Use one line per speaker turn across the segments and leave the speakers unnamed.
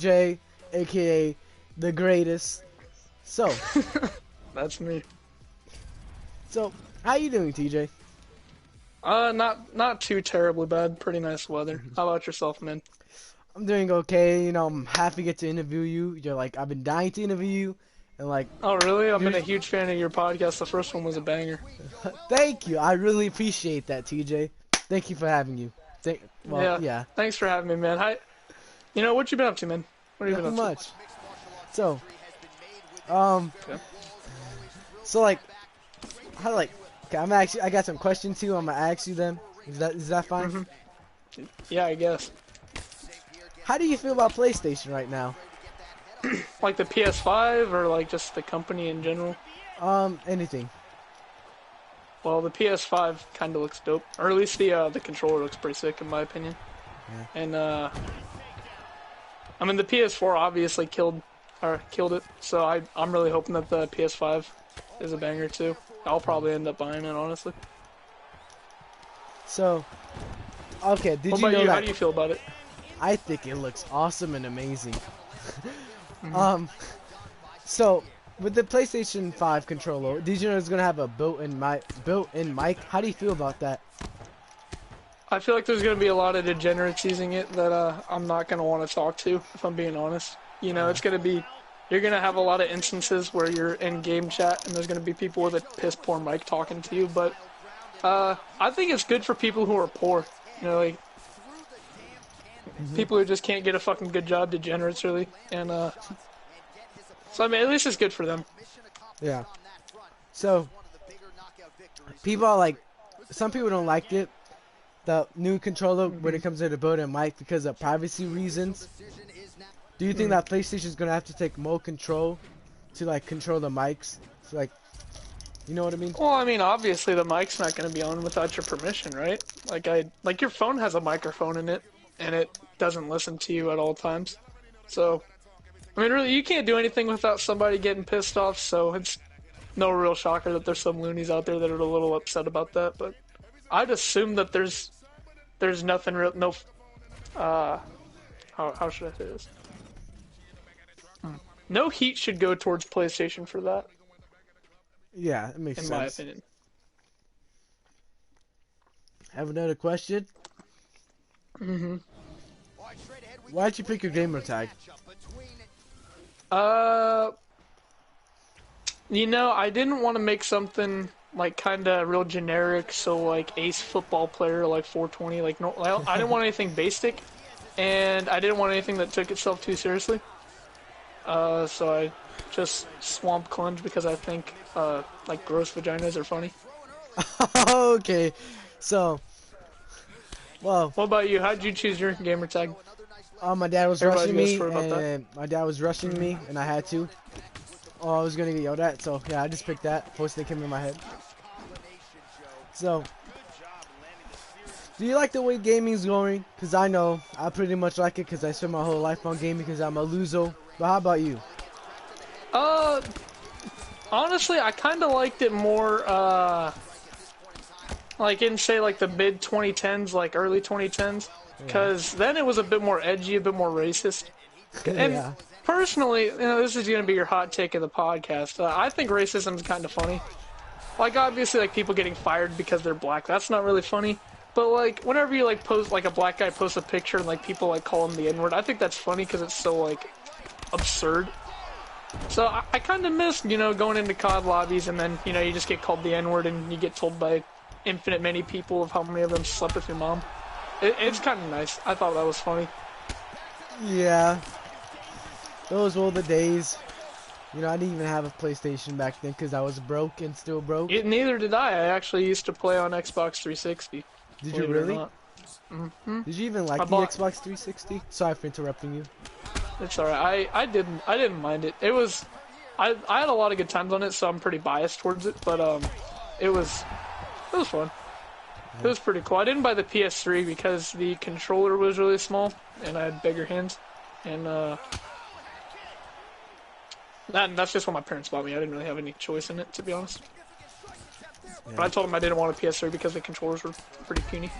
Jay, aka the greatest. So,
That's me.
so how you doing, TJ?
Not too terribly bad. Pretty nice weather. How about yourself, man?
I'm doing okay. I'm happy to get to interview you. You're like I've been dying to interview you, and like,
Oh, really? I've been
you're,
a huge fan of your podcast. The first one was a banger.
thank you. I really appreciate that, TJ. Thank you for having you. Well,
Yeah.
yeah,
Thanks for having me, man. Hi. What you been up to, man? What have you been
nothing
up to?
much. So, um,
Okay.
so like, how like, okay, I got some questions too. I'm gonna ask you them. Is that fine?
Mhm. Yeah, I guess.
How do you feel about PlayStation right now?
Like the PS5 or like just the company in general?
Anything.
Well, the PS5 kind of looks dope, or at least the controller looks pretty sick in my opinion.
Yeah.
And I mean the PS4 obviously killed it, so I'm really hoping that the PS5 is a banger too. I'll probably end up buying it, honestly.
So, okay, did
What
you
about
know
you?
that?
How do you feel about it?
I think it looks awesome and amazing.
Mm-hmm.
So with the PlayStation 5 controller, did you know it's gonna have a built-in mic? How do you feel about that?
I feel like there's going to be a lot of degenerates using it that I'm not going to want to talk to, if I'm being honest. You know, it's going to be, you're going to have a lot of instances where you're in game chat and there's going to be people with a piss poor mic talking to you, but I think it's good for people who are poor. You know, like, people who just can't get a fucking good job, degenerates really. And so, I mean, at least it's good for them.
Yeah. So people are like, some people don't like it, the new controller when it comes to the built-in mic because of privacy reasons. Do you think that PlayStation is gonna have to take more control to like control the mics? So, like, you know what I mean?
Well, I mean, obviously the mic's not going to be on without your permission, right? Like your phone has a microphone in it, and it doesn't listen to you at all times. So, I mean, really, you can't do anything without somebody getting pissed off. So it's no real shocker that there's some loonies out there that are a little upset about that. But I'd assume that there's nothing real, no. How should I say this? No heat should go towards PlayStation for that,
Yeah, it makes
in
sense.
my opinion.
Have another question? Why'd you pick your gamer tag?
You know, I didn't want to make something like kind of real generic, so like ace football player, like 420, like no, I didn't want anything basic, and I didn't want anything that took itself too seriously. So I just swamp clunge because I think like gross vaginas are funny.
Okay, so, well,
What about you? How'd you choose your gamer tag?
my dad was
Everybody
rushing
goes
me,
for about that.
and my dad was rushing me, and I had to. Oh, I was gonna get yelled at, so yeah, I just picked that. First thing came in my head. So, do you like the way gaming's going? Cause I know I pretty much like it, cause I spent my whole life on gaming, because I'm a loser. But how about you?
Uh, Honestly, I kind of liked it more, like in, say, like the mid 2010s, like early 2010s, because then it was a bit more edgy, a bit more racist. And
Yeah.
personally, you know, this is going to be your hot take of the podcast. I think racism is kind of funny. Like, obviously, like, people getting fired because they're black, that's not really funny. But, like, whenever you, like, post, like, a black guy posts a picture and, like, people, like, call him the N-word, I think that's funny because it's so, like, absurd. So I kind of miss, you know, going into COD lobbies and then, you know, you just get called the N-word and you get told by infinite many people of how many of them slept with your mom. It's kind of nice. I thought that was funny.
Yeah. Those were the days. You know, I didn't even have a PlayStation back then because I was broke and still broke.
Neither did I. I actually used to play on Xbox 360.
Did you
believe it or
really?
not.
Did you even like
I
the
bought-
Xbox 360? Sorry for interrupting you.
It's alright. I didn't mind it. It was, I had a lot of good times on it, so I'm pretty biased towards it. But it was fun. It was pretty cool. I didn't buy the PS3 because the controller was really small and I had bigger hands, and that's just what my parents bought me. I didn't really have any choice in it, to be honest.
Yeah.
But I told them I didn't want a PS3 because the controllers were pretty puny.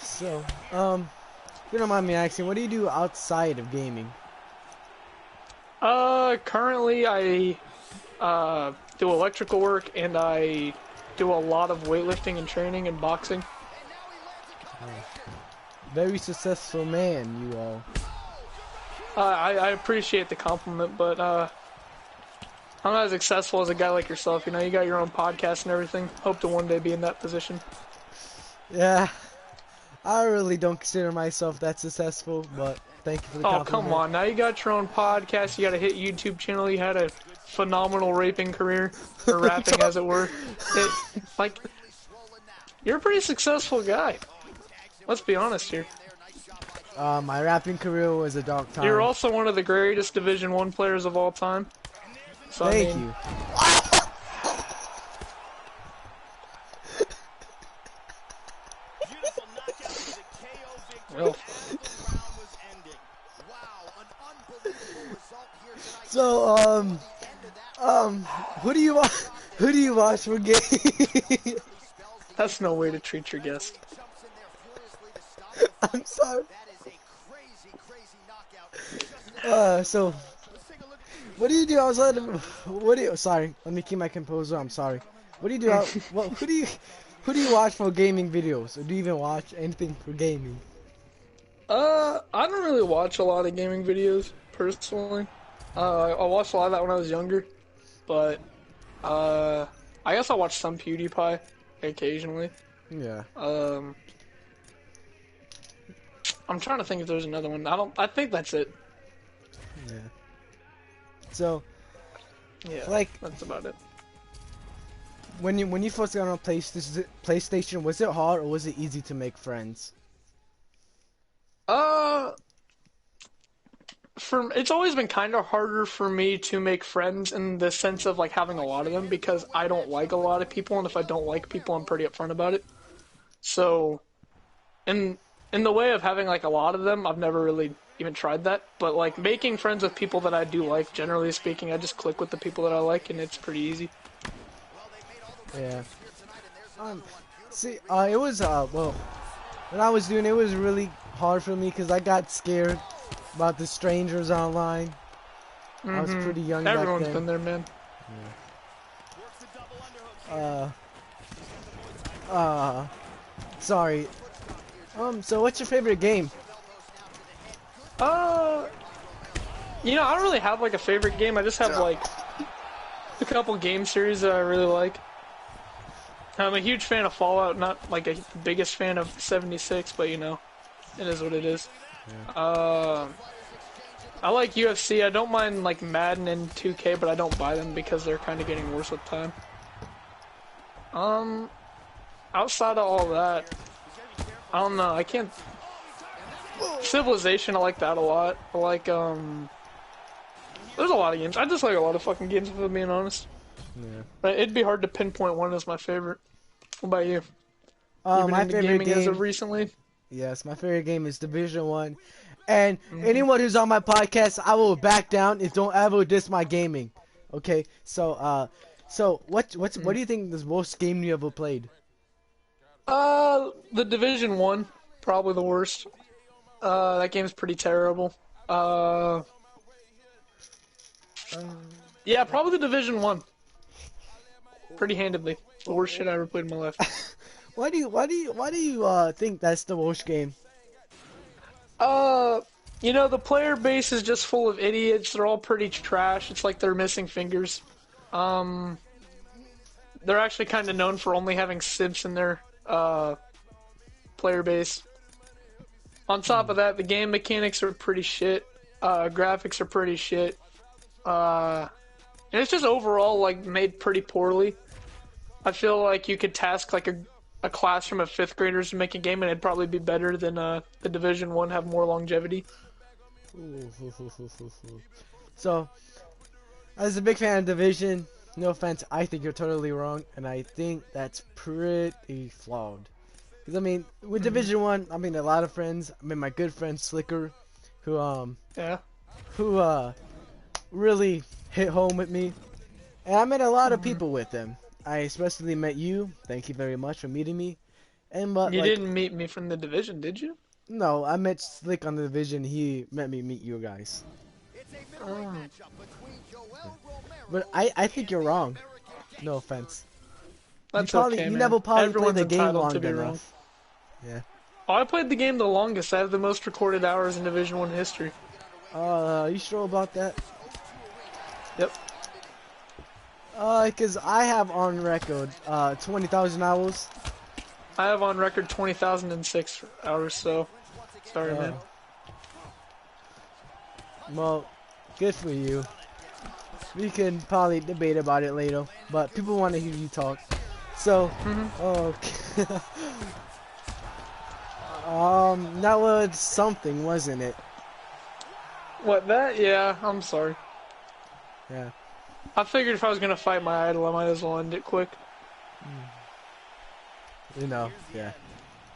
So, If you don't mind me asking, what do you do outside of gaming?
Currently I do electrical work and I do a lot of weightlifting and training and boxing.
Very successful man, you all.
I appreciate the compliment, but I'm not as successful as a guy like yourself. You know, you got your own podcast and everything. Hope to one day be in that position.
Yeah, I really don't consider myself that successful, but thank you for the compliment.
Oh, come on. Now you got your own podcast. You got a hit YouTube channel. You had a phenomenal raping career, or rapping as it were. You're a pretty successful guy. Let's be honest here.
My rapping career was a dark time.
You're also one of the greatest Division I players of all time. So,
Thank you.
Well.
So, who do you watch for games?
That's no way to treat your guest.
I'm sorry. So, what do you do outside of, sorry, let me keep my composure, I'm sorry. What do you do who do you watch for gaming videos? Or do you even watch anything for gaming?
I don't really watch a lot of gaming videos, personally. I watched a lot of that when I was younger, but, I guess I watch some PewDiePie, occasionally.
Yeah.
I'm trying to think if there's another one. I think that's it.
Yeah. So,
yeah,
like,
that's about it.
When you first got on PlayStation, was it hard or was it easy to make friends?
It's always been kind of harder for me to make friends in the sense of like having a lot of them because I don't like a lot of people, and if I don't like people, I'm pretty upfront about it. So, in the way of having like a lot of them, I've never really even tried that. But like making friends with people that I do like, generally speaking, I just click with the people that I like, and it's pretty easy.
Yeah. See, it was well, when I was doing it, it was really hard for me because I got scared about the strangers online. I was pretty young back then.
Everyone's been there, man.
Yeah. Sorry. So what's your favorite game?
You know, I don't really have like a favorite game. I just have like a couple game series that I really like. I'm a huge fan of Fallout, not like the biggest fan of 76, but you know, it is what it is. Yeah. I like UFC. I don't mind like Madden and 2K, but I don't buy them because they're kind of getting worse with time. Outside of all that, I don't know. I can't. Civilization, I like that a lot. I like there's a lot of games. I just like a lot of fucking games, if I'm being honest.
Yeah.
But it'd be hard to pinpoint one as my favorite. What about you? You been
my
into
favorite
gaming
game
as of recently?
Yes, my favorite game is Division 1. And anyone who's on my podcast, I will back down if don't ever diss my gaming. Okay? So what do you think is the worst game you ever played?
The Division 1, probably the worst. That game's pretty terrible. Yeah, probably the Division 1. Pretty handedly. The worst shit I ever played in my life.
Why do you think that's the worst game?
You know, the player base is just full of idiots. They're all pretty trash. It's like they're missing fingers. They're actually kind of known for only having simps in their player base. On top of that, the game mechanics are pretty shit. Graphics are pretty shit. And it's just overall like made pretty poorly. I feel like you could task like a classroom of 5th graders to make a game, and it'd probably be better than the Division 1 have more longevity.
So, as a big fan of Division, no offense, I think you're totally wrong, and I think that's pretty flawed. Because I mean, with Division 1, I mean a lot of friends. I mean my good friend Slicker, who really hit home with me, and I met a lot of people with him. I especially met you. Thank you very much for meeting me. And
you didn't meet me from the Division, did you?
No, I met Slick on the division. He met me meet you guys. But I think you're wrong. No offense.
That's okay,
You
man.
never probably played
Everyone's
the game
entitled
long
to be wrong.
enough. Yeah.
Oh, I played the game the longest. I have the most recorded hours in Division 1 history.
You sure about that?
Yep.
Cause I have on record 20,000 hours.
I have on record 20,006 hours, so sorry, man.
Well, good for you. We can probably debate about it later, but people want to hear you talk. So, okay. That was something, wasn't it?
What, that? Yeah, I'm sorry.
Yeah.
I figured if I was gonna fight my idol, I might as well end it quick.
You know, yeah.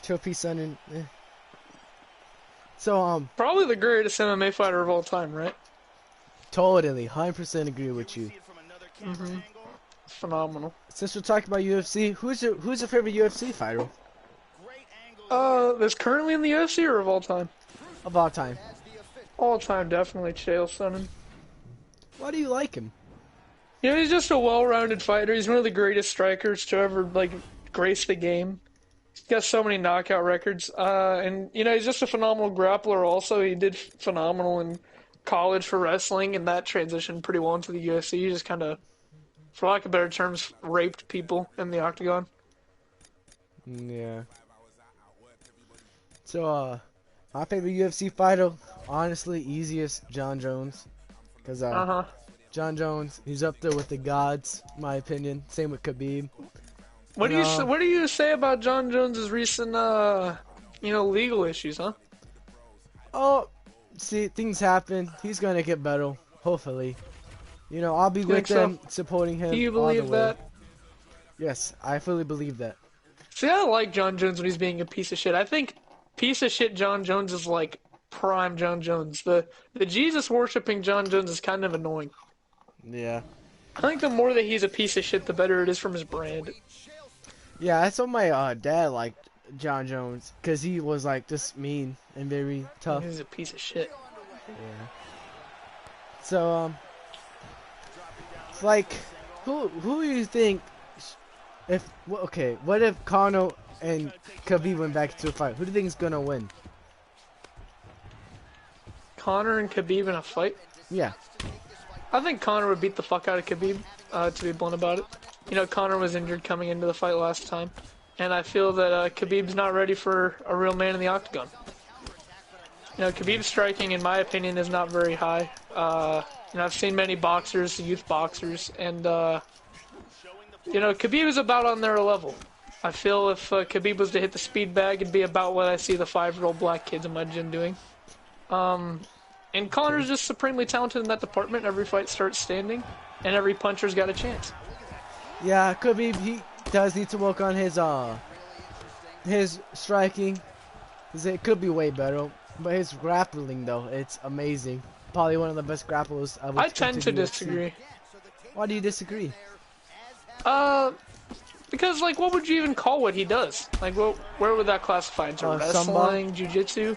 Trophy Son and So,
Probably the greatest MMA fighter of all time, right?
totally, 100% agree with you.
Phenomenal.
Since we're talking about UFC, who's your favorite UFC fighter
That's currently in the UFC or of all time?
of all time?
All time, definitely Chael Sonnen.
Why do you like him?
You know, he's just a well-rounded fighter. He's one of the greatest strikers to ever, like, grace the game. He's got so many knockout records. And, you know, he's just a phenomenal grappler also. He did phenomenal in college for wrestling, and that transitioned pretty well into the UFC. He just kind of, for lack of better terms, raped people in the octagon.
Yeah. So, my favorite UFC fighter, honestly, easiest, John Jones. Because, John Jones, he's up there with the gods, in my opinion. Same with Khabib.
What do you say about John Jones's recent, you know, legal issues, huh?
Oh, see, things happen. He's gonna get better, hopefully. You know, I'll be with them, supporting him.
Do you
all the
believe
way.
that?
Yes, I fully believe that.
See, I like John Jones when he's being a piece of shit. I think piece of shit John Jones is like prime John Jones. The Jesus worshipping John Jones is kind of annoying.
Yeah.
I think the more that he's a piece of shit, the better it is from his brand.
Yeah, that's what my dad liked John Jones, because he was like just mean and very tough.
He's a piece of shit.
Yeah. So, it's like, who do you think, what if Conor and Khabib went back to a fight? Who do you think is gonna win?
Conor and Khabib in a fight?
Yeah.
I think Conor would beat the fuck out of Khabib, to be blunt about it. You know, Conor was injured coming into the fight last time, and I feel that Khabib's not ready for a real man in the octagon. You know, Khabib's striking, in my opinion, is not very high. You know, I've seen many boxers, youth boxers, and, you know, Khabib is about on their level. I feel if Khabib was to hit the speed bag, it'd be about what I see the 5-year-old black kids in my gym doing. And Conor's just supremely talented in that department. Every fight starts standing, and every puncher's got a chance.
Yeah, Khabib, he does need to work on his striking. 'Cause it could be way better, but his grappling though, it's amazing. Probably one of the best grapplers I've
I tend to disagree.
Why do you disagree?
Because like, what would you even call what he does? Like, where would that classify into wrestling, jiu-jitsu?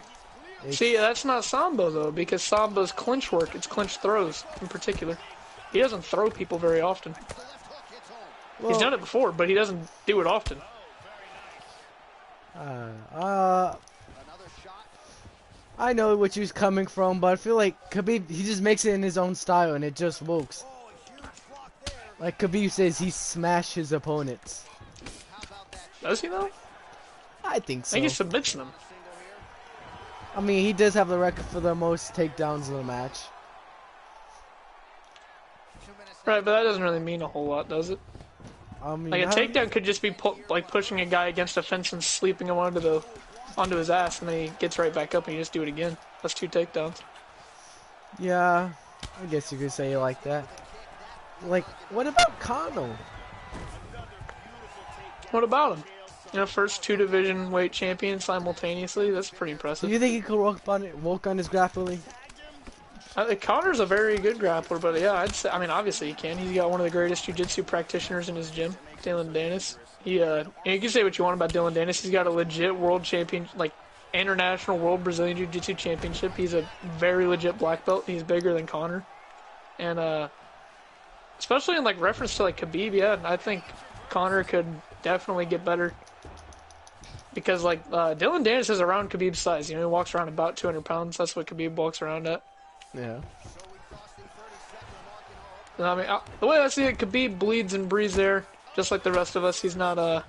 See, that's not Sambo though, because Sambo's clinch work. It's clinch throws in particular. He doesn't throw people very often. Well, he's done it before, but he doesn't do it often.
I know what you're coming from, but I feel like Khabib, he just makes it in his own style, and it just works. Like Khabib says, he smashed his opponents.
Does he though?
I think so.
I think he submits them.
I mean, he does have the record for the most takedowns in the match.
Right, but that doesn't really mean a whole lot, does it?
I mean,
like a takedown could just be like pushing a guy against a fence and sleeping him onto his ass, and then he gets right back up and you just do it again. That's 2 takedowns.
Yeah, I guess you could say it like that. Like, what about Conor?
What about him? You know, first 2 division weight champion simultaneously. That's pretty impressive.
Do you think he could work on his grappling?
Conor's a very good grappler, but yeah, I'd say. I mean, obviously he can. He's got one of the greatest jiu-jitsu practitioners in his gym, Dillon Danis. You can say what you want about Dillon Danis. He's got a legit world champion, like International World Brazilian Jiu-Jitsu Championship. He's a very legit black belt. He's bigger than Conor. And, especially in, like, reference to, like, Khabib, yeah, I think Conor could definitely get better. Because, like, Dylan Dennis is around Khabib's size. You know, he walks around about 200 pounds. That's what Khabib walks around at.
Yeah.
And, I mean, the way I see it, Khabib bleeds and breathes there, just like the rest of us. He's not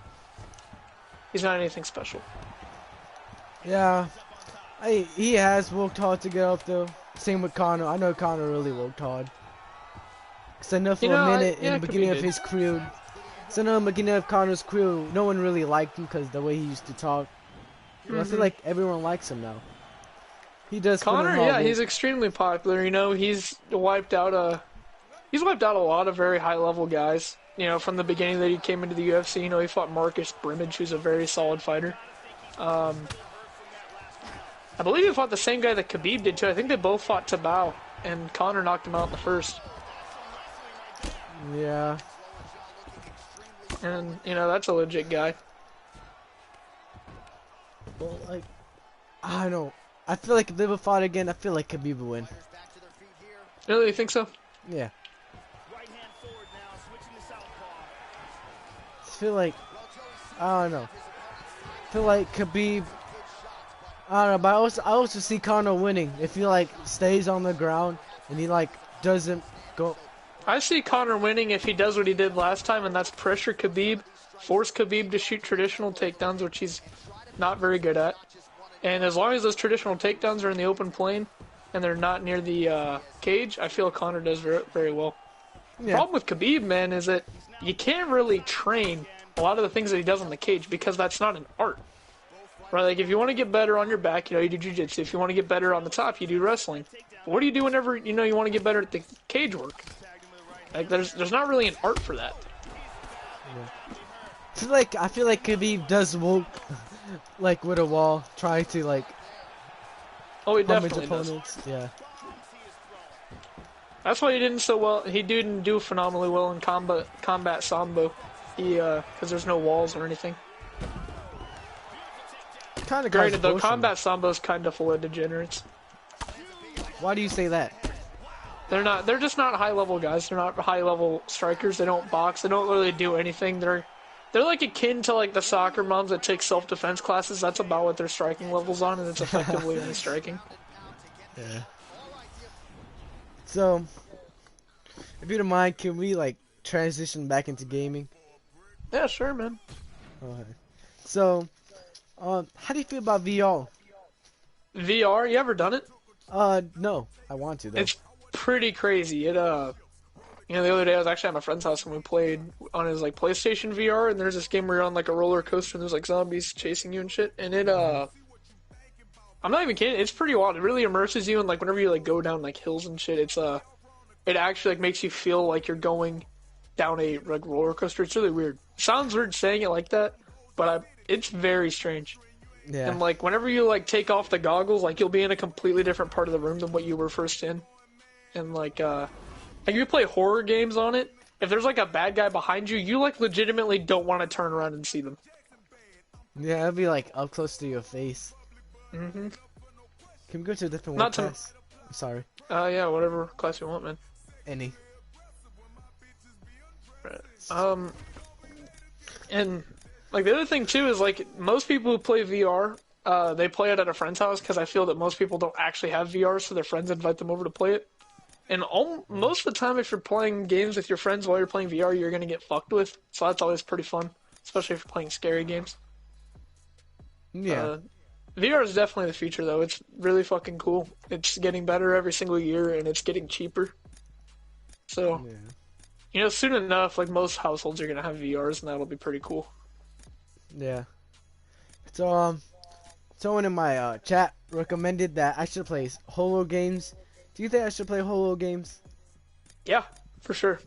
anything special.
Yeah. He has worked hard to get up, though. Same with Conor. I know Conor really worked hard. Because I know for a minute in the beginning of his career, so I know in the beginning of Conor's career, no one really liked him because the way he used to talk. I feel like everyone likes him now. He does.
Conor, yeah, he's extremely popular. You know, he's wiped out a lot of very high level guys. You know, from the beginning that he came into the UFC, you know, he fought Marcus Brimage, who's a very solid fighter. I believe he fought the same guy that Khabib did too. I think they both fought Tabao, and Conor knocked him out in the first.
Yeah.
And, you know, that's a legit guy.
Well, like, I don't know. I feel like if they would fought again, I feel like Khabib would win.
Really, you think so?
Yeah. I feel like, I don't know. I feel like Khabib, I don't know, but I also see Conor winning. If he, like, stays on the ground and he, like, doesn't go.
I see Conor winning if he does what he did last time, and that's pressure Khabib, force Khabib to shoot traditional takedowns, which he's not very good at. And as long as those traditional takedowns are in the open plane and they're not near the cage, I feel Conor does very, very well. The problem with Khabib, man, is that you can't really train a lot of the things that he does in the cage because that's not an art. Right? Like, if you want to get better on your back, you know, you do jiu-jitsu. If you want to get better on the top, you do wrestling. But what do you do whenever, you know, you want to get better at the cage work? Like, there's not really an art for that.
Yeah. I feel like Khabib does walk like with a wall, trying to like.
Oh, he definitely does.
Yeah.
That's why he didn't so well. He didn't do phenomenally well in combat sambo. Because there's no walls or anything.
Kind of.
Granted, though, combat sambo is kind of full of degenerates.
Why do you say that?
They're just not high-level guys. They're not high-level strikers. They don't box. They don't really do anything. They're like akin to like the soccer moms that take self-defense classes. That's about what their striking level's on, and it's effectively only striking.
Yeah. So, if you don't mind, can we like transition back into gaming?
Yeah, sure, man.
Okay. So, how do you feel about VR?
VR? You ever done it?
No. I want to though.
It's pretty crazy. It you know, the other day I was actually at my friend's house and we played on his like PlayStation VR, and there's this game where you're on like a roller coaster and there's like zombies chasing you and shit. And it I'm not even kidding, it's pretty wild. It really immerses you, and like whenever you like go down like hills and shit, it's it actually like makes you feel like you're going down a like roller coaster. It's really weird. Sounds weird saying it like that, but it's very strange.
Yeah.
And like whenever you like take off the goggles, like you'll be in a completely different part of the room than what you were first in. And like if you play horror games on it, if there's like a bad guy behind you, you like legitimately don't want to turn around and see them.
Yeah, it'll be like up close to your face.
Mm-hmm.
Can we go to a different one class? I'm sorry.
Yeah, whatever class you want, man.
Any.
Right. And like the other thing too is like most people who play VR, they play it at a friend's house because I feel that most people don't actually have VR, so their friends invite them over to play it. And most of the time, if you're playing games with your friends while you're playing VR, you're gonna get fucked with. So that's always pretty fun, especially if you're playing scary games.
Yeah.
VR is definitely the future, though. It's really fucking cool. It's getting better every single year, and it's getting cheaper. So, you know, soon enough, like most households are gonna have VRs, and that'll be pretty cool.
Yeah. So, someone in my chat recommended that I should play Holo games. Do you think I should play Holo games?
Yeah, for sure.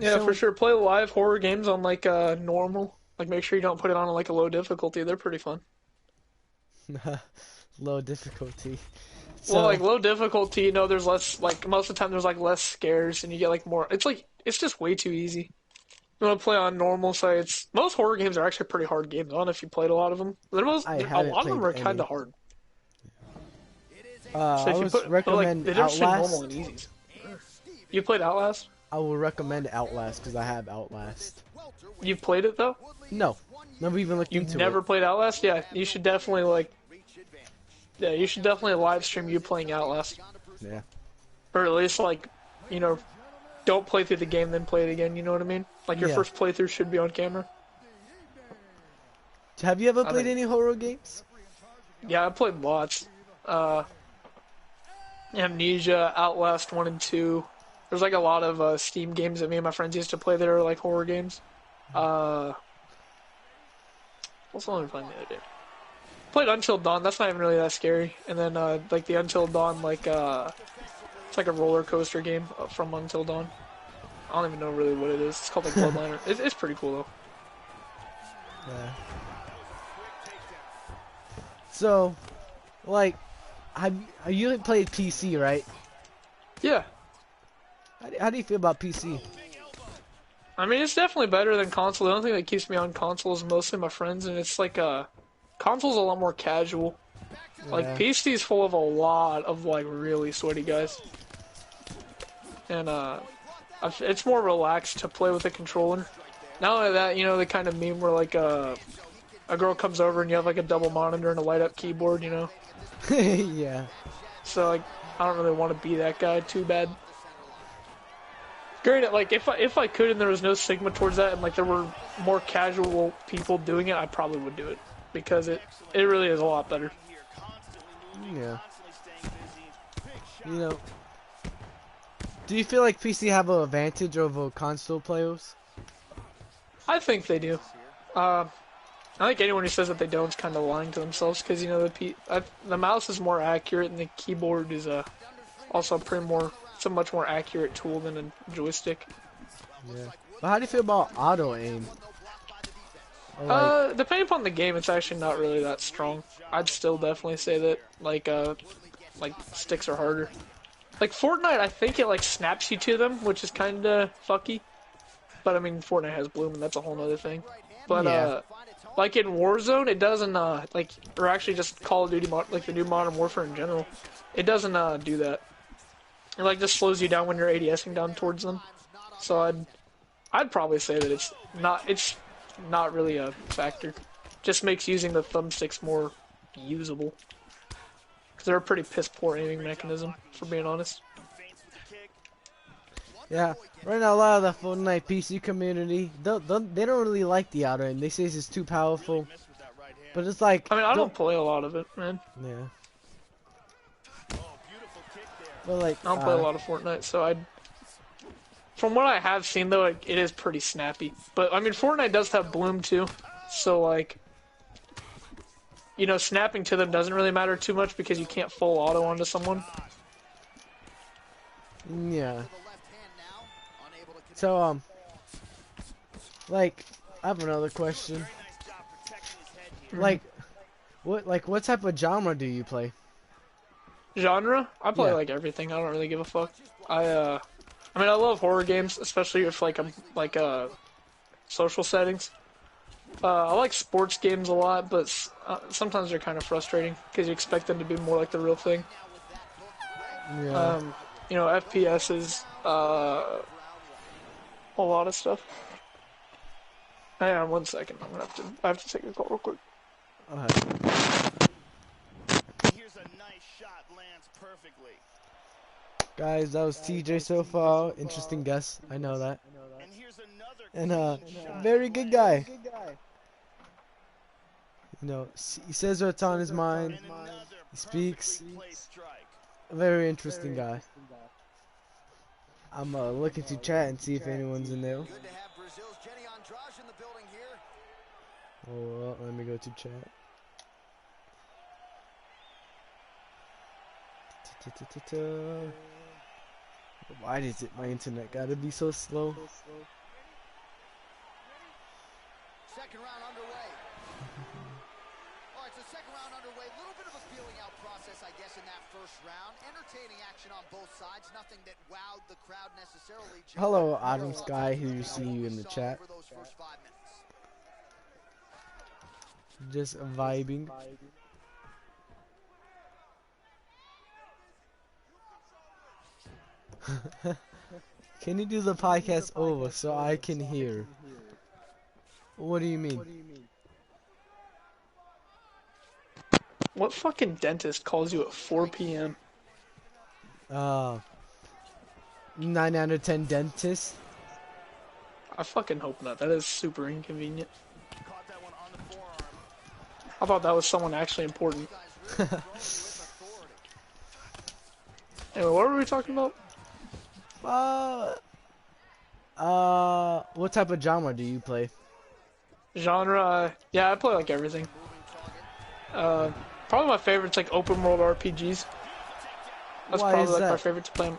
Yeah, for sure. Play live horror games on like normal. Like make sure you don't put it on like a low difficulty. They're pretty fun.
Low difficulty.
So, well, like low difficulty, you know, there's less. Like most of the time, there's like less scares, and you get like more. It's just way too easy. You want to play on normal sites. Most horror games are actually pretty hard games. I don't know if you played a lot of them. A
haven't
lot of them
played
are kind
any.
of hard. So
I
if you
would
put, but like
recommend
the difference between normal
Outlast.
and easy. You played Outlast?
I will recommend Outlast because I have Outlast.
You've played it though?
No, never even looked
You've
into
never
it.
played Outlast? Yeah, you should definitely like. Yeah, you should definitely live stream you playing Outlast,
Yeah.
or at least like, you know, don't play through the game then play it again. You know what I mean? Like your
Yeah.
first playthrough should be on camera.
Have you ever
I
played
think-
any horror games?
Yeah, I played lots. Amnesia, Outlast 1 and 2. There's like a lot of Steam games that me and my friends used to play that are like horror games. What's the one we played the other day? Played Until Dawn. That's not even really that scary. And then like the Until Dawn, like it's like a roller coaster game from Until Dawn. I don't even know really what it is. It's called like Bloodliner. It's pretty cool though.
Yeah. So, like, you played PC, right?
Yeah.
How do you feel about PC?
I mean, it's definitely better than console. The only thing that keeps me on console is mostly my friends, and it's like console's a lot more casual. Like
Yeah.
PC's full of a lot of like really sweaty guys, and it's more relaxed to play with a controller. Not only that, you know, the kind of meme where like a girl comes over and you have like a double monitor and a light up keyboard, you know.
Yeah.
So like, I don't really want to be that guy too bad. Granted, like if I could and there was no stigma towards that and like there were more casual people doing it, I probably would do it because it really is a lot better.
Yeah. You know, do you feel like PC have an advantage over console players?
I think they do. I think anyone who says that they don't is kind of lying to themselves because you know the mouse is more accurate and the keyboard is also it's a much more accurate tool than a joystick.
Yeah. But how do you feel about auto aim? Or like,
Depending upon the game, it's actually not really that strong. I'd still definitely say that like sticks are harder. Like Fortnite, I think it like snaps you to them, which is kind of fucky. But I mean, Fortnite has Bloom, and that's a whole other thing. But
Yeah.
like in Warzone, it doesn't or actually just Call of Duty, like the new Modern Warfare in general, it doesn't do that. It like just slows you down when you're ADSing down towards them. So I'd probably say that it's not really a factor. Just makes using the thumbsticks more usable. Because they're a pretty piss poor aiming mechanism, for being honest.
yeah. Right now, a lot of the Fortnite PC community, they don't really like the auto aim. They say it's too powerful. But it's like,
I mean, I don't play a lot of it, man.
Yeah. But like,
I don't play a lot of Fortnite, so from what I have seen, though, it is pretty snappy. But, I mean, Fortnite does have Bloom, too. So, like, you know, snapping to them doesn't really matter too much because you can't full auto onto someone.
Yeah. So, like, I have another question. Like, what type of genre do you play?
Genre? I play,
Yeah.
like, everything. I don't really give a fuck. I mean, I love horror games, especially if, like, I'm, like, social settings. I like sports games a lot, but sometimes they're kind of frustrating because you expect them to be more like the real thing.
Yeah.
You know, FPS is a lot of stuff. Hang on 1 second. I have to take a call real quick.
Here's a nice shot, lands perfectly.
Guys, that was TJ so far. Interesting guess. I know that.
And here's another
And very good guy. You know, he says what's on his mind. He speaks. A very interesting guy. I'm looking to chat and see if anyone's in there.
Good to have Brazil's Jenny Andrade in the building here.
Oh, well, let me go to chat. Why is it my internet gotta be so slow?
Second round underway. All right, so second round underway. A little bit of a feeling out process, I guess, in that first round. Entertaining action on both sides. Nothing that wowed the crowd necessarily.
Hello, Adam Sky, who see you in the chat. Just vibing. Can you do the podcast over so I can hear? What do you mean?
What fucking dentist calls you at 4 p.m.?
9 out of 10 dentists.
I fucking hope not. That is super inconvenient. I thought that was someone actually important. Anyway, what were we talking about?
What type of genre do you play?
Genre? Yeah, I play like everything. Probably my favorite's like open world RPGs. That's
Why
probably
is
like
that?
my favorite to play.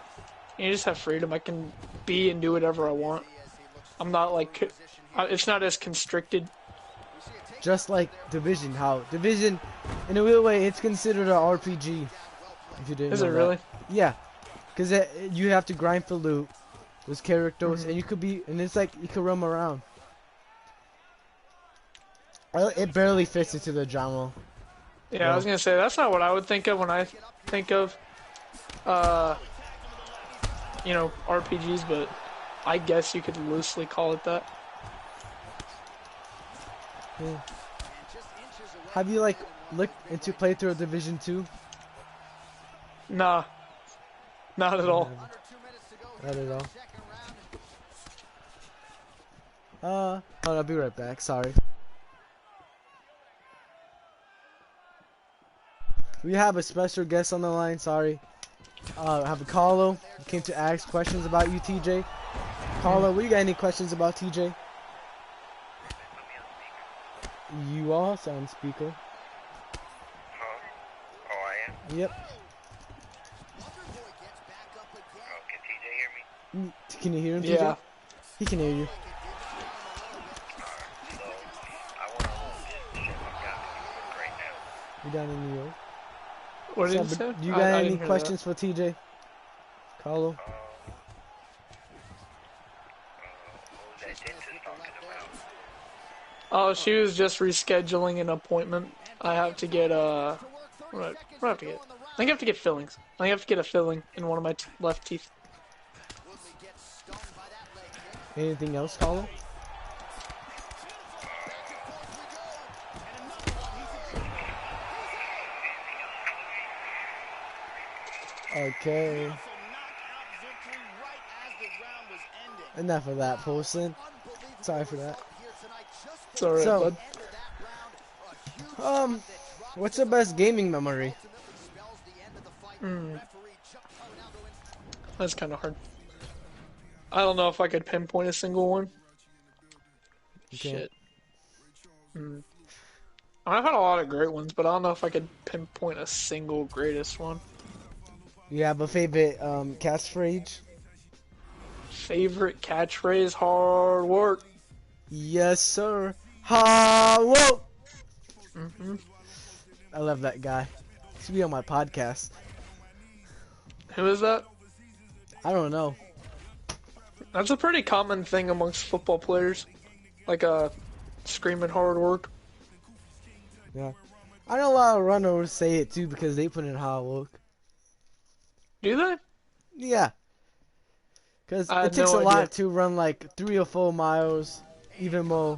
You just have freedom. I can be and do whatever I want. I'm not like, it's not as constricted.
Just like Division, how Division, in a weird way, it's considered an RPG. If you didn't
Is
know
it
that.
really?
Yeah, because you have to grind for loot. There's characters, and you could be, and it's like you could roam around. It barely fits into the genre.
Yeah, I was gonna say that's not what I would think of when I think of, you know, RPGs, but I guess you could loosely call it that.
Yeah. Have you like looked into playthrough of Division 2?
Nah, not at all.
Not at all. I'll be right back. Sorry. We have a special guest on the line. Sorry. I have a Carlo. He came to ask questions about you, TJ. Carlo, we got any questions about TJ? You are on speaker.
Oh, I am?
Yep.
Oh, can TJ hear me?
Can you hear him, TJ?
Yeah.
He can hear you.
So, I want to hold this shit I'm down in New York right now.
You down in New York?
What did you
So,
say?
do you got
I
any
didn't hear
questions for TJ? Carlo?
What was that dentist talking about?
Oh, she was just rescheduling an appointment. I have to get what do I have to get? I think I have to get fillings. I think I have to get a filling in one of my left teeth.
Anything else, Carlo? Okay. Enough of that, Paulson. Sorry for that.
It's alright,
So,
bud.
what's your best gaming memory?
That's kind of hard. I don't know if I could pinpoint a single one.
Okay.
Shit. I've had a lot of great ones, but I don't know if I could pinpoint a single greatest one.
You have a favorite catchphrase?
Favorite catchphrase? Hard work.
Yes, sir. Whoa! I love that guy. He should be on my podcast.
Who is that?
I don't know.
That's a pretty common thing amongst football players. Like, screaming hard work.
Yeah. I know a lot of runners say it too because they put in hard work.
Do they?
Yeah. Because
I
it
had
takes
no
a lot
idea.
to run like 3 or 4 miles, even more,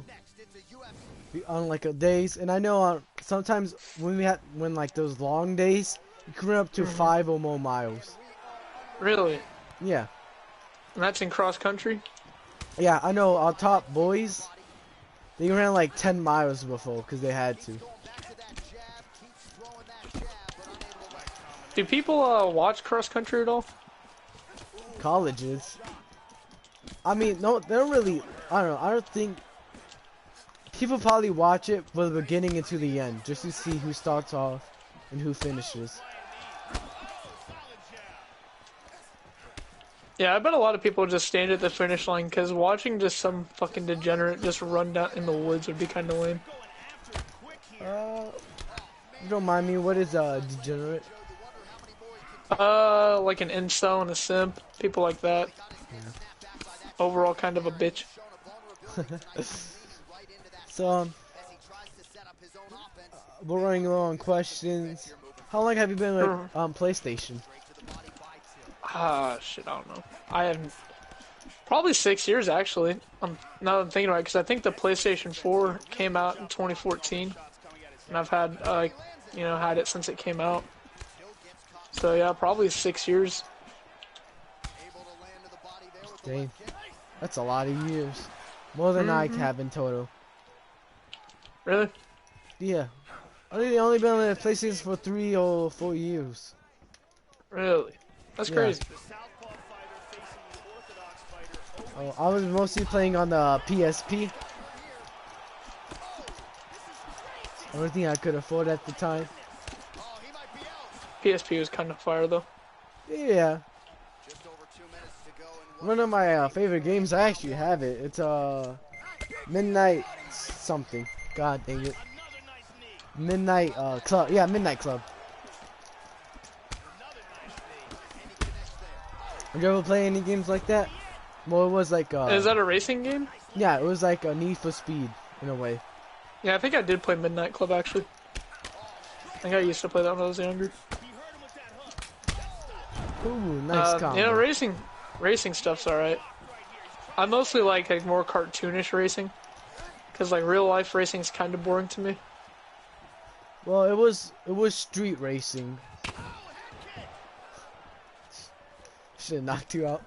on like a days. And I know sometimes when like those long days, you can run up to 5 or more miles.
Really?
Yeah.
And that's in cross country?
Yeah, I know our top boys, they ran like 10 miles before because they had to.
Do people watch cross country at all?
Colleges. I mean, no, they don't really. I don't know. I don't think people probably watch it from the beginning into the end just to see who starts off and who finishes.
Yeah, I bet a lot of people just stand at the finish line because watching just some fucking degenerate just run down in the woods would be kind of lame.
you don't mind me, what is degenerate?
Like an incel and a simp, people like that. Overall, kind of a bitch.
So, we're running low on questions. How long have you been like on PlayStation?
Shit, I don't know. I haven't. Probably 6 years actually. Now that I'm thinking about it, because I think the PlayStation 4 came out in 2014, and I've had had it since it came out. So yeah, probably 6 years.
Dang, that's a lot of years. More than I have in total.
Really?
Yeah, I think only been on the PlayStation for 3 or 4 years.
Really? That's
Yeah.
crazy.
Oh, I was mostly playing on the PSP. Only thing I could afford at the time.
PSP was kind of fire though.
Yeah. One of my favorite games, I actually have it. It's Midnight something. God dang it. Midnight Club. Yeah, Midnight Club. Did you ever play any games like that? Well, it was like
Is that a racing game?
yeah, it was like a Need for Speed in a way.
Yeah, I think I did play Midnight Club actually. I think I used to play that when I was younger.
Ooh, nice combo.
You know, racing stuff's alright. I mostly like more cartoonish racing, cause like real life racing's kind of boring to me.
Well, it was street racing. Should have knocked you out.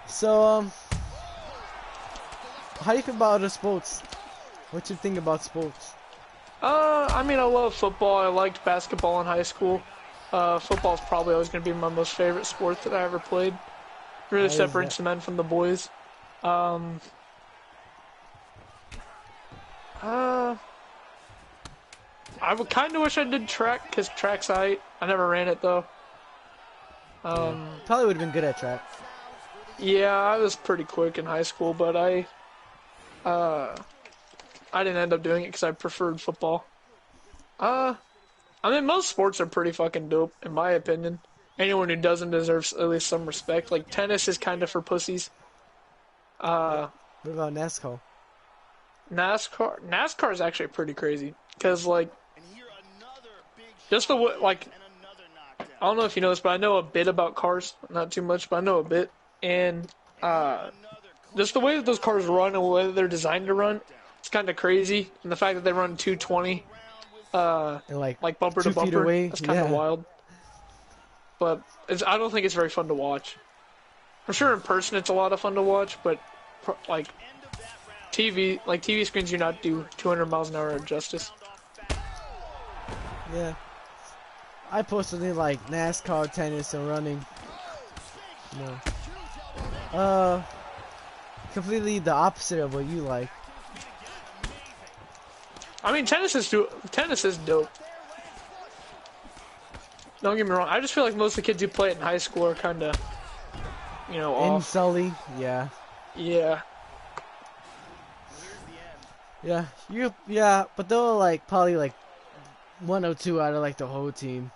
So, how do you feel about other sports? What you think about sports?
I mean, I love football. I liked basketball in high school. Football's probably always going to be my most favorite sport that I ever played. Really separates the men from the boys. I would kind of wish I did track, because track's aight. I never ran it, though.
Probably would have been good at track.
Yeah, I was pretty quick in high school, but I didn't end up doing it because I preferred football. I mean, most sports are pretty fucking dope, in my opinion. Anyone who doesn't deserves at least some respect. Like, tennis is kind of for pussies.
What about NASCAR?
NASCAR is actually pretty crazy. Because, like, just the way, like, I don't know if you know this, but I know a bit about cars. Not too much, but I know a bit. And, just the way that those cars run and the way that they're designed to run, it's kind of crazy. And the fact that they run 220,
And
like bumper to
2 feet
bumper,
away,
that's kind of wild. But I don't think it's very fun to watch. I'm sure in person it's a lot of fun to watch, but like TV screens do not do 200 miles an hour justice.
Yeah. I personally like NASCAR, tennis, and running. No. Completely the opposite of what you like.
I mean, tennis is dope. Don't get me wrong. I just feel like most of the kids who play it in high school are kind of, off.
Sully, yeah.
Yeah.
Yeah, but there were like probably like 1 or 2 out of like the whole team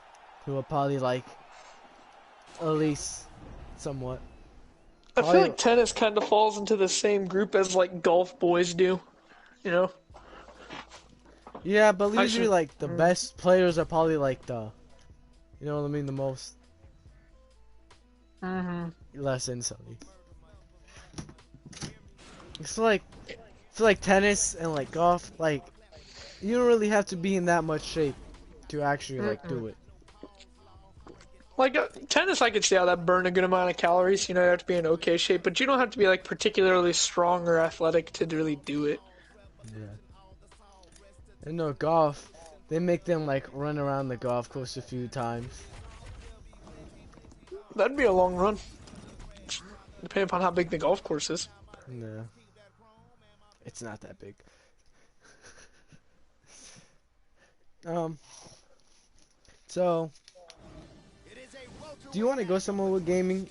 who are probably like at least somewhat.
I feel like tennis kind of falls into the same group as like golf boys do,
Yeah, but usually like the best players are probably like the, you know what I mean, the most. Less insulty. It's like, I feel like tennis and like golf, like you don't really have to be in that much shape to actually like do it.
Like tennis, I could see how that burn a good amount of calories. You have to be in okay shape, but you don't have to be like particularly strong or athletic to really do it.
Yeah. And no, golf, they make them like run around the golf course a few times.
That'd be a long run, depending upon how big the golf course is.
No, it's not that big. So, do you want to go somewhere with gaming,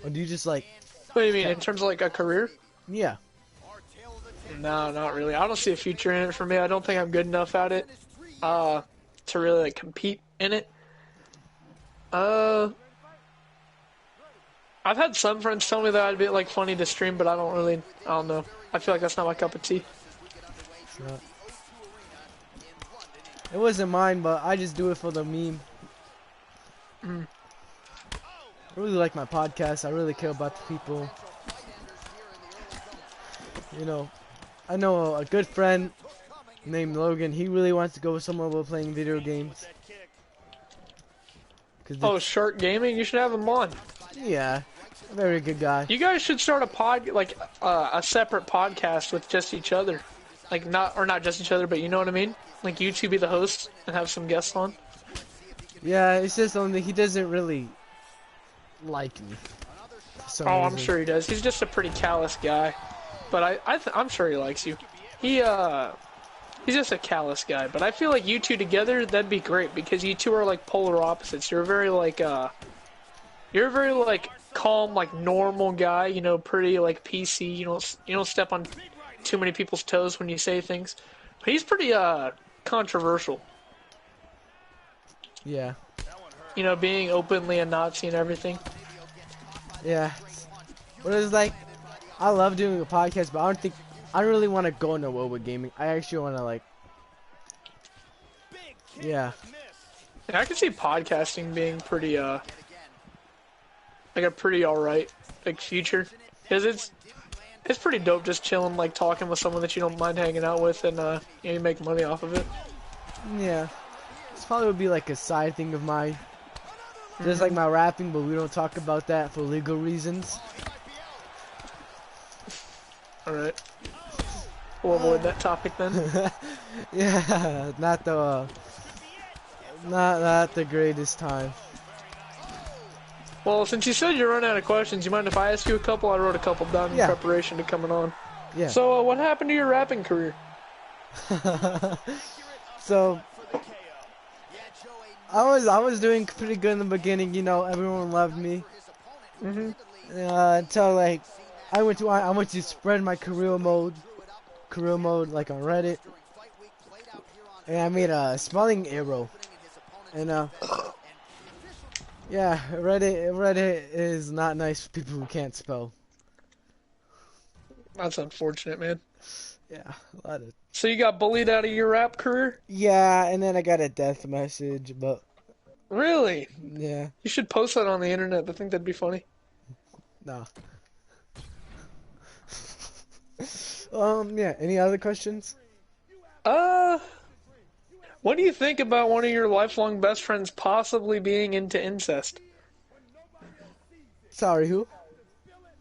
or do you just like?
What do you mean in terms of like a career?
Yeah.
No, not really. I don't see a future in it for me. I don't think I'm good enough at it to really like compete in it. I've had some friends tell me that I'd be like funny to stream, but I don't know. I feel like that's not my cup of tea.
So, it wasn't mine, but I just do it for the meme. I really like my podcast. I really care about the people. You know, I know a good friend named Logan. He really wants to go with someone while playing video games.
Oh, Shark Gaming? You should have him on.
Yeah, a very good guy.
You guys should start a separate podcast with just each other. Like, not just each other, but you know what I mean? Like, you two be the hosts and have some guests on.
Yeah, it's just only he doesn't really like me.
Oh, I'm sure he does. He's just a pretty callous guy. But I'm sure he likes you. He's just a callous guy. But I feel like you two together, that'd be great because you two are like polar opposites. You're a very calm, like normal guy. You know, pretty like PC. You don't step on too many people's toes when you say things. But he's pretty controversial.
Yeah.
You know, being openly a Nazi and everything.
Yeah. But it's like, I love doing a podcast, but I don't really want to go nowhere with gaming. I actually want to yeah.
And I can see podcasting being pretty, like a pretty alright, like future. Cause it's pretty dope just chilling, like talking with someone that you don't mind hanging out with and, you make money off of it.
Yeah. This probably would be like a side thing of mine. Just like my rapping, but we don't talk about that for legal reasons.
Alright. We'll avoid that topic then.
Yeah, not the greatest time.
Well, since you said you're running out of questions, you mind if I ask you a couple? I wrote a couple down in preparation to coming on.
Yeah.
So, what happened to your rapping career?
So, I was doing pretty good in the beginning. You know, everyone loved me. Until like I went to spread my career mode like on Reddit, and I made a spelling arrow, and yeah, Reddit is not nice for people who can't spell.
That's unfortunate, man.
Yeah, a lot of.
So you got bullied out of your rap career?
Yeah, and then I got a death message, but.
Really?
Yeah.
You should post that on the internet. I think that'd be funny.
No. Yeah. Any other questions?
What do you think about one of your lifelong best friends possibly being into incest?
Sorry, who?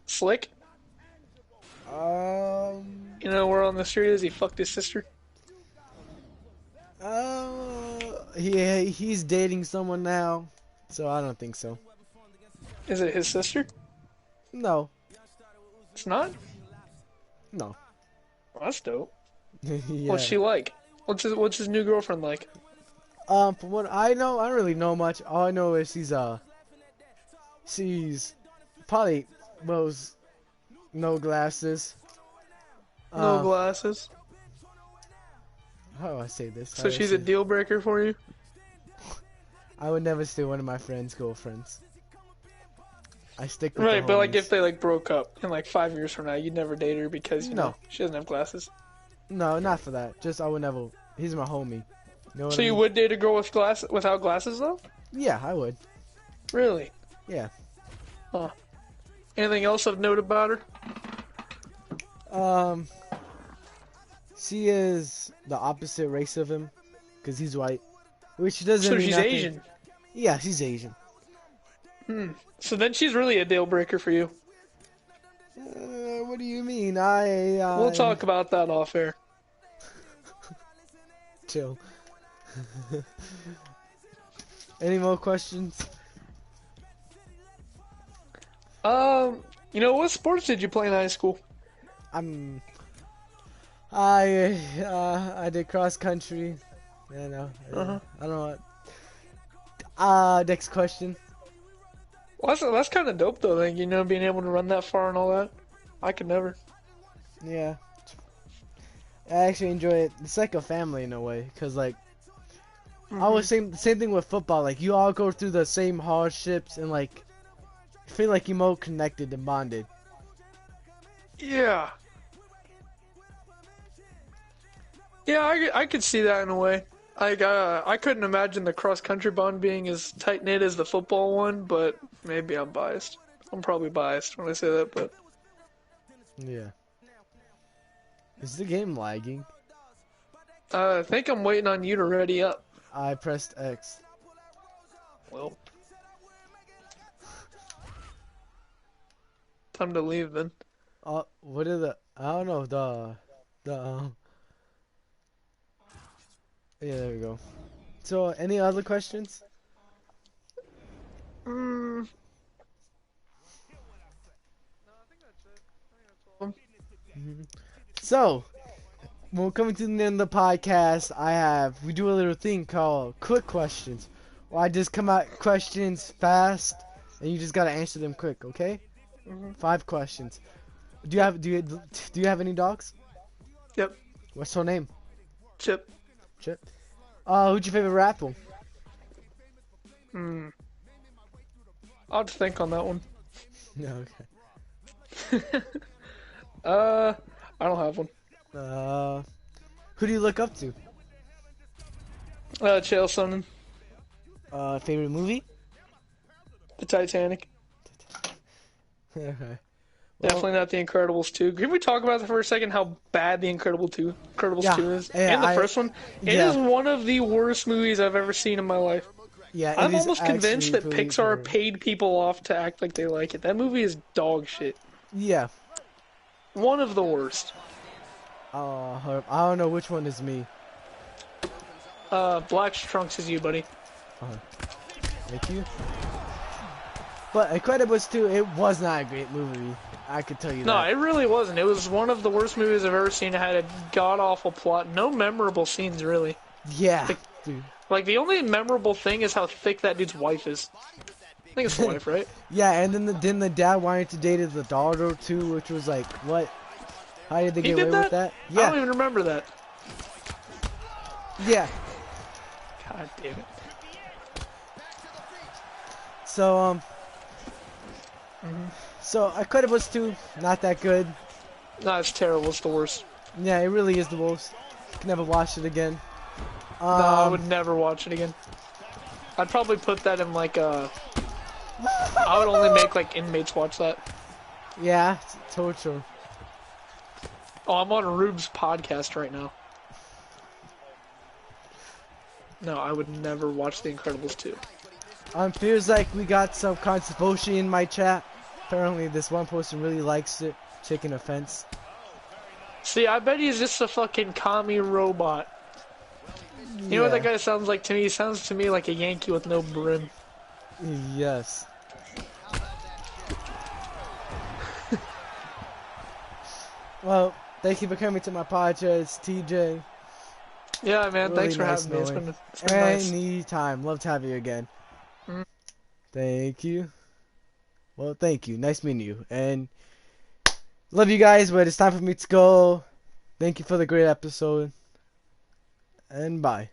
Slick? You know, where on the street is he fucked his sister?
He's dating someone now, so I don't think so.
Is it his sister?
No.
It's not?
No.
Well, that's dope.
Yeah.
What's she like? What's his new girlfriend like?
From what I know, I don't really know much. All I know is she's probably wears no glasses.
No glasses.
How do I say this?
So she's a deal breaker for you?
I would never stay one of my friends' girlfriends. I stick with
right,
the
but like
homies.
if they like broke up in like 5 years from now, you'd never date her because you know she doesn't have glasses.
No, not for that. Just I would never. He's my homie. You know what
So
I
you
mean?
would date a girl without glasses though?
Yeah, I would.
Really?
Yeah.
Huh. Anything else of note about her?
She is the opposite race of him, cause he's white, which doesn't
So
mean
she's
nothing.
Asian.
Yeah, she's Asian.
So then she's really a deal breaker for you.
What do you mean?
We'll talk about that off air.
Chill. Any more questions?
You know, what sports did you play in high school?
I did cross country. I know. I don't know what. Next question.
Well, that's kind of dope though. Like, you know, being able to run that far and all that. I could never.
Yeah. I actually enjoy it. It's like a family in a way, cause like I was same thing with football. Like you all go through the same hardships and like feel like you're more connected and bonded.
Yeah. Yeah, I could see that in a way. Like, I couldn't imagine the cross-country bond being as tight-knit as the football one, but maybe I'm biased. I'm probably biased when I say that, but...
Yeah. Is the game lagging?
I think I'm waiting on you to ready up.
I pressed X.
Well... Time to leave, then.
What are the... I don't know, yeah, there we go. So, any other questions? So, when we're coming to the end of the podcast, we do a little thing called quick questions. Well, I just come out questions fast, and you just gotta answer them quick, okay? 5 questions. Do you have any dogs?
Yep.
What's her name?
Chip.
Chip. Who's your favorite rapper?
I'll have to think on that one.
No, okay.
I don't have one.
Who do you look up to?
Chael Sonnen.
Favorite movie?
The Titanic.
Okay.
Definitely not The Incredibles 2. Can we talk about that for a second? How bad The Incredibles 2 is?
Yeah,
and the first one. It is one of the worst movies I've ever seen in my life.
Yeah,
I'm almost convinced that Pixar paid people off to act like they like it. That movie is dog shit.
Yeah.
One of the worst.
I don't know which one is me.
Black Trunks is you, buddy.
Thank you. But Incredibles 2, it was not a great movie. I could tell you that.
No, it really wasn't. It was one of the worst movies I've ever seen. It had a god-awful plot. No memorable scenes, really.
Yeah, dude.
Like, the only memorable thing is how thick that dude's wife is. I think it's the wife, right?
Yeah, and then the dad wanted to date the daughter, too, which was like, what? How did they get away with that?
Yeah. I don't even remember that.
Yeah.
God damn it.
So, So, Incredibles 2, not that good.
No, it's terrible. It's the worst.
Yeah, it really is the worst. Can never watch it again.
No, I would never watch it again. I'd probably put that in like I would only make like inmates watch that.
Yeah, torture.
Oh, I'm on Rube's podcast right now. No, I would never watch The Incredibles 2.
Feels like we got some controversy in my chat. Apparently, this one person really likes it, taking offense.
See, I bet he's just a fucking commie robot. You know what that guy sounds like to me? He sounds to me like a Yankee with no brim.
Yes. Well, thank you for coming to my podcast, TJ.
Yeah, man.
Really
thanks for
nice
having me. It's been nice.
Anytime. Love to have you again. Thank you. Well, thank you. Nice meeting you. And love you guys, but it's time for me to go. Thank you for the great episode. And bye.